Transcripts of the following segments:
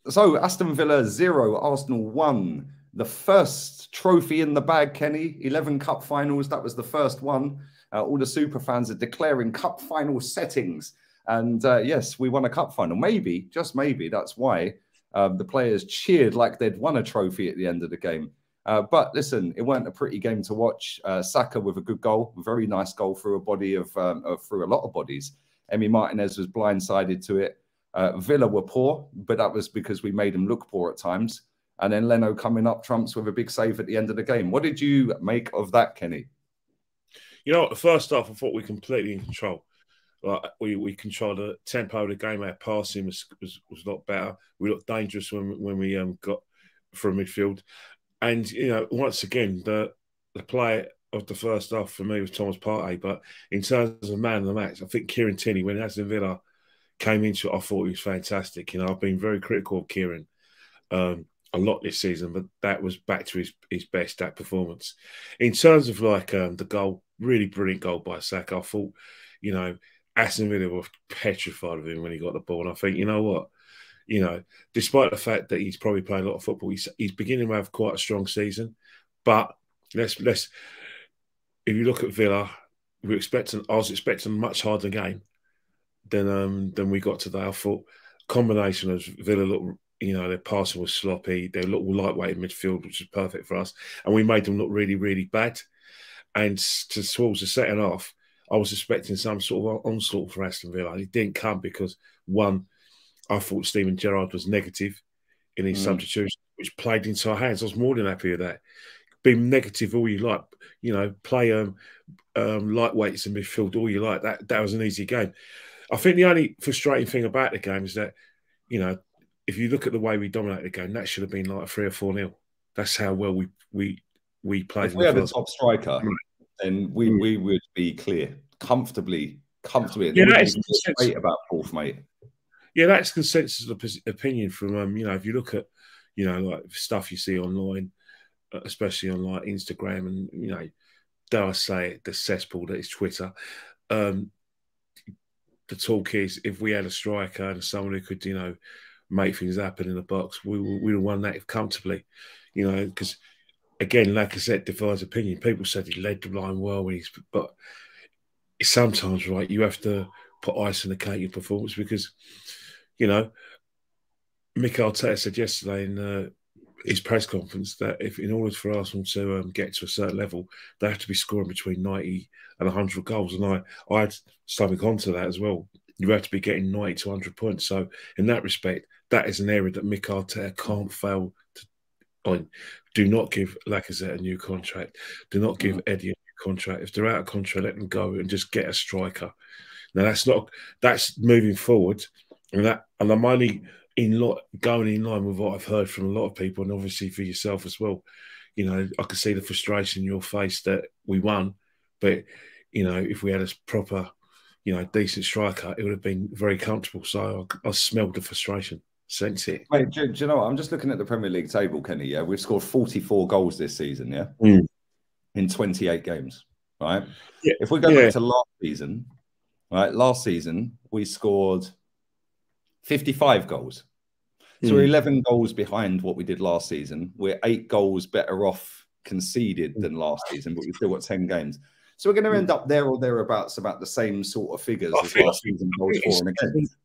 So Aston Villa 0, Arsenal 1. The first trophy in the bag, Kenny. 11 cup finals. That was the first one. All the super fans are declaring cup final settings. And yes, we won a cup final. Maybe, just maybe, that's why the players cheered like they'd won a trophy at the end of the game. But listen, it weren't a pretty game to watch. Saka with a good goal, a very nice goal through a body of through a lot of bodies. Emi Martinez was blindsided to it. Villa were poor, but that was because we made them look poor at times. And then Leno coming up trumps with a big save at the end of the game. What did you make of that, Kenny? You know, first off, I thought we completely in control. We controlled the tempo of the game. Our passing was a lot better. We looked dangerous when we got from midfield. And, you know, once again, the play of the first half for me was Thomas Partey. But in terms of man of the match, I think Kieran Tierney, when Aston Villa came into it, I thought he was fantastic. You know, I've been very critical of Kieran a lot this season, but that was back to his best, that performance. In terms of like the goal, really brilliant goal by Saka. I thought, you know, Aston Villa were petrified of him when he got the ball. And I think, you know what? You know, despite the fact that he's probably played a lot of football, he's beginning to have quite a strong season. But let's if you look at Villa, I was expecting a much harder game than we got today. I thought combination of Villa look, you know, their passing was sloppy. They looked lightweight in midfield, which is perfect for us, and we made them look really, really bad. And towards the second half, I was expecting some sort of onslaught for Aston Villa. It didn't come because, one, I thought Steven Gerrard was negative in his substitution, which played into our hands. I was more than happy with that. Be negative all you like, you know, play lightweights in midfield all you like. That was an easy game. I think the only frustrating thing about the game is that, you know, if you look at the way we dominated the game, that should have been like a 3 or 4-0. That's how well we played. If we had a top striker, then we would be clear, comfortably. Yeah, that's debate about fourth, mate. Yeah, that's consensus of opinion from you know, if you look at, you know, like stuff you see online, especially on like Instagram and, you know, dare I say it, the cesspool that is Twitter. The talk is if we had a striker and someone who could, you know, make things happen in the box, we would have won that comfortably, you know, because again, like I said, divides opinion. People said he led the line well, but sometimes, right, you have to put ice on the cake in performance because, you know, Mikel Arteta said yesterday in his press conference that if in order for Arsenal to get to a certain level, they have to be scoring between 90 and 100 goals. And I had something onto that as well. You have to be getting 90 to 100 points. So in that respect, that is an area that Mikel Arteta can't fail to on. Do not give Lacazette a new contract. Do not give Eddie a new contract. If they're out of contract, let them go and just get a striker. Now that's moving forward, and I'm only going in line with what I've heard from a lot of people, and obviously for yourself as well. You know, I could see the frustration in your face that we won, but you know, if we had a proper, you know, decent striker, it would have been very comfortable. So I smelled the frustration. Sense it. Wait, do you know what? I'm just looking at the Premier League table, Kenny. Yeah, we've scored 44 goals this season. Yeah, in 28 games. Right. Yeah. If we go back to last season, right? Last season we scored 55 goals. So we're 11 goals behind what we did last season. We're 8 goals better off conceded than last season, but we've still got 10 games. So we're going to end up there or thereabouts about the same sort of figures as last season. Goals for and against.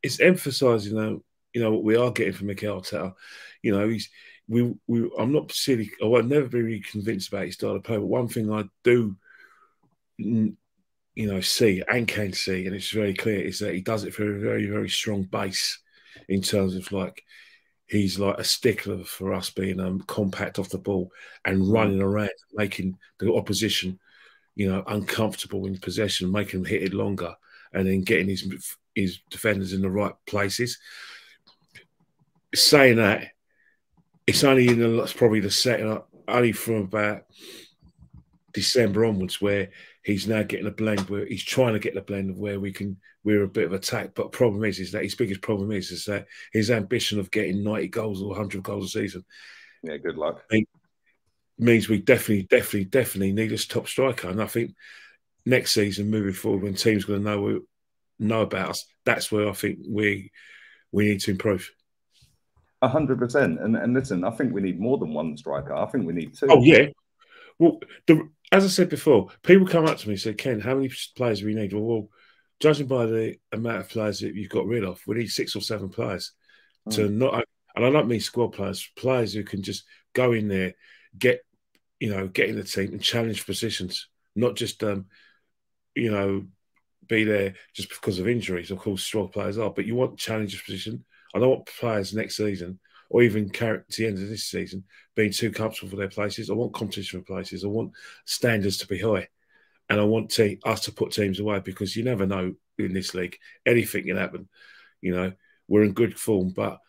It's emphasising though. You know, what we are getting from Mikel Arteta. You know, I'm not particularly, I'll never be really convinced about his style of play, but one thing I do, you know, see and can see, and it's very clear, is that he does it for a very, very strong base in terms of like, he's like a stickler for us being compact off the ball and running around, making the opposition, you know, uncomfortable in possession, making them hit it longer, and then getting his defenders in the right places. Saying that, it's only probably the second up, only from about December onwards, where he's now getting a blend where he's trying to get the blend of where we're a bit of attack. But problem is that his biggest problem is that his ambition of getting 90 goals or 100 goals a season. Yeah, good luck. Means we definitely need a top striker. And I think next season, moving forward, when teams are going to know about us, that's where I think we need to improve. 100%. And listen, I think we need more than one striker. I think we need two. Oh yeah. Well, as I said before, people come up to me and say, "Ken, how many players do we need?" Well, judging by the amount of players that you've got rid of, we need 6 or 7 players to not. And I don't mean squad players, players who can just go in there, get in the team and challenge positions, not just be there just because of injuries. Of course, strong players are, but you want challenger position. I don't want players next season or even to the end of this season being too comfortable for their places. I want competition for places. I want standards to be high, and I want us to put teams away, because you never know in this league. Anything can happen. We're in good form, but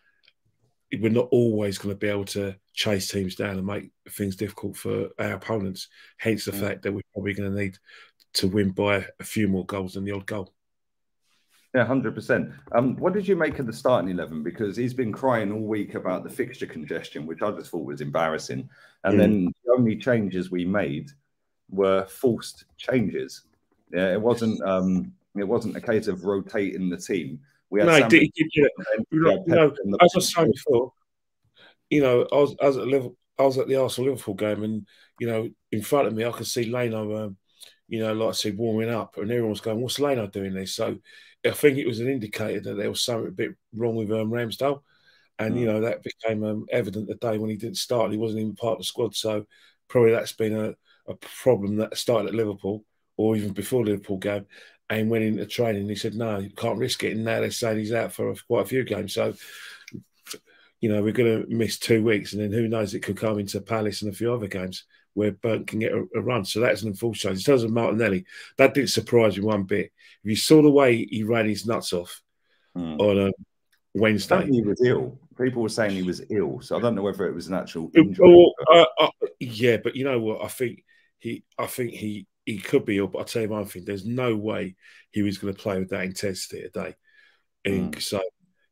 we're not always going to be able to chase teams down and make things difficult for our opponents. Hence the fact that we're probably going to need to win by a few more goals than the odd goal. Yeah, 100%. What did you make of the starting 11? Because he's been crying all week about the fixture congestion, which I just thought was embarrassing. And then the only changes we made were forced changes. Yeah, it wasn't a case of rotating the team. We had as I was saying before, I was at the Arsenal Liverpool game, and in front of me I could see Leno, like I said, warming up, and everyone was going, "What's Leno doing there?" So I think it was an indicator that there was something a bit wrong with Ramsdale, and that became evident the day when he didn't start. He wasn't even part of the squad, so probably that's been a problem that started at Liverpool or even before the Liverpool game. And went into training and he said, "No, you can't risk it." And now they're saying he's out for quite a few games. So, we're going to miss 2 weeks. And then who knows, it could come into Palace and a few other games where Burnt can get a run. So that's an enforced change. In terms of Martinelli, that didn't surprise me one bit. If you saw the way he ran his nuts off on Wednesday. He was ill. People were saying he was ill. So I don't know whether it was an actual injury. Yeah, but you know what? I think he could be ill, but I'll tell you one thing, there's no way he was going to play with that intensity today. And so,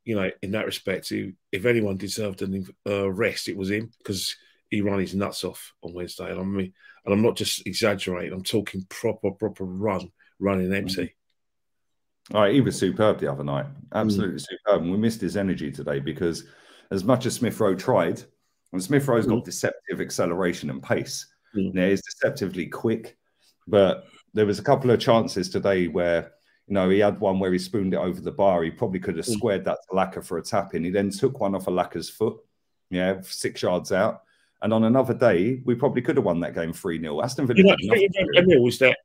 in that respect, if anyone deserved a rest, it was him, because he ran his nuts off on Wednesday. And I'm not just exaggerating, I'm talking proper running empty. All right, he was superb the other night. Absolutely superb. And we missed his energy today, because as much as Smith Rowe tried, and Smith Rowe's got deceptive acceleration and pace. He's deceptively quick. But there was a couple of chances today where, he had one where he spooned it over the bar. He probably could have squared that to Laka for a tap in. He then took one off of Laka's foot, 6 yards out. And on another day, we probably could have won that game 3-0. Aston Villa did nothing. Was that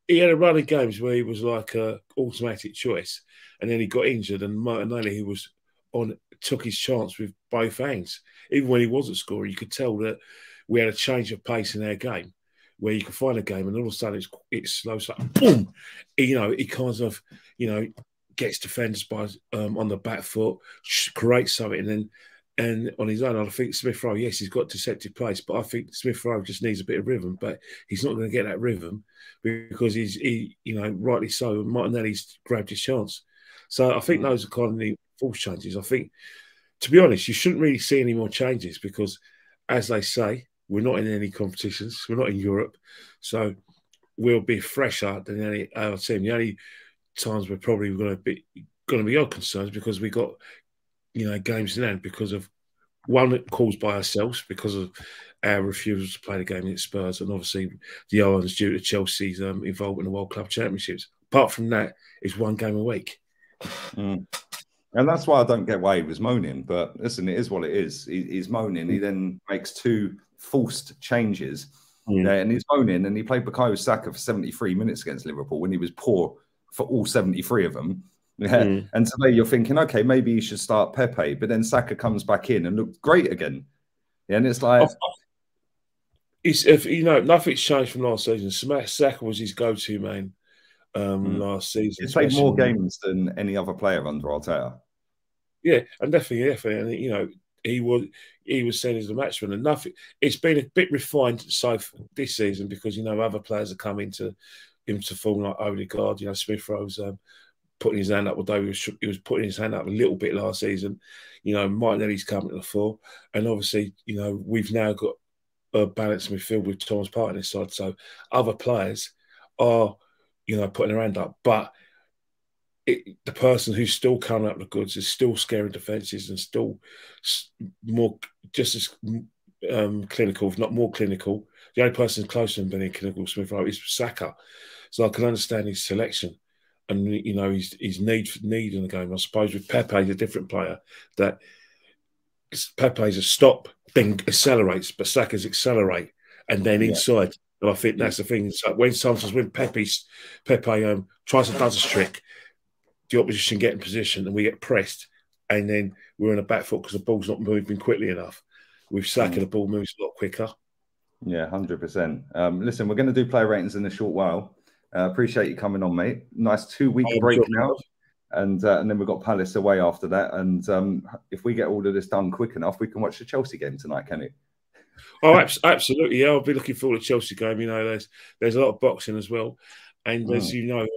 he had a run of games where he was like an automatic choice, and then he got injured, and Martinelli, who was took his chance with both hands. Even when he wasn't scoring, you could tell that we had a change of pace in our game, where you could find a game and all of a sudden it's slow. So boom, he kind of gets defenders by on the back foot, creates something, and on his own. I think Smith Rowe, yes, he's got deceptive pace, but I think Smith Rowe just needs a bit of rhythm. But he's not going to get that rhythm because he rightly so, Martinelli's grabbed his chance. So I think those are kind of the false changes. I think, to be honest, you shouldn't really see any more changes because, as they say, we're not in any competitions. We're not in Europe. So we'll be fresher than any other team. The only times we're probably going to be odd concerns because we got, games in hand because of one caused by ourselves because of our refusal to play the game against Spurs, and obviously the other one's due to Chelsea's involvement in the World Club Championships. Apart from that, it's one game a week. And that's why I don't get why he was moaning. But listen, it is what it is. He's moaning. He then makes 2 forced changes. And he's moaning. And he played Bukayo Saka for 73 minutes against Liverpool when he was poor for all 73 of them. And today you're thinking, okay, maybe you should start Pepe. But then Saka comes back in and looked great again. And it's like... nothing's changed from last season. Saka was his go-to man last season. He's played more games than any other player under Arteta. Yeah, and definitely. And he was seen as the matchman, and nothing. It's been a bit refined this season because other players have come into form like Odegaard. Smith Rowe's putting his hand up, although he was putting his hand up a little bit last season. Martinelli's coming to the fore, and obviously we've now got a balanced midfield with Thomas Partey on his side. So other players are putting their hand up, but the person who's still coming up the goods is still scaring defences and still more just as clinical, if not more clinical. The only person closer than being clinical Smith Rowe is Saka. So I can understand his selection and his need in the game. I suppose with Pepe, a different player that Pepe's a stop, then accelerates, but Saka's accelerate and then inside. And I think that's the thing. So sometimes when Pepe tries to does a trick, the opposition get in position and we get pressed, and then we're on a back foot because the ball's not moving quickly enough. With Saka, the ball moves a lot quicker. Yeah, 100%. Listen, we're going to do player ratings in a short while. Appreciate you coming on, mate. Nice 2-week break now. And then we've got Palace away after that. And if we get all of this done quick enough, we can watch the Chelsea game tonight, can you? Oh, absolutely. Yeah, I'll be looking forward to Chelsea game. There's a lot of boxing as well. And as you know,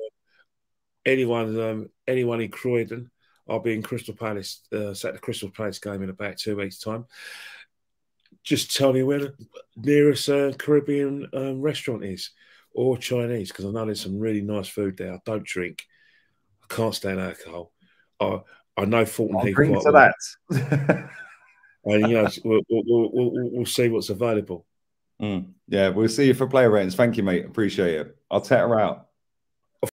anyone in Croydon, I'll be in Crystal Palace, at the Crystal Palace game in about 2 weeks' time. Just tell me where the nearest Caribbean restaurant is, or Chinese, because I know there's some really nice food there. I don't drink. I can't stand alcohol. I know Fulton Heath quite well. That. And we'll see what's available. Yeah, we'll see you for player ratings. Thank you, mate. Appreciate it. I'll take her out.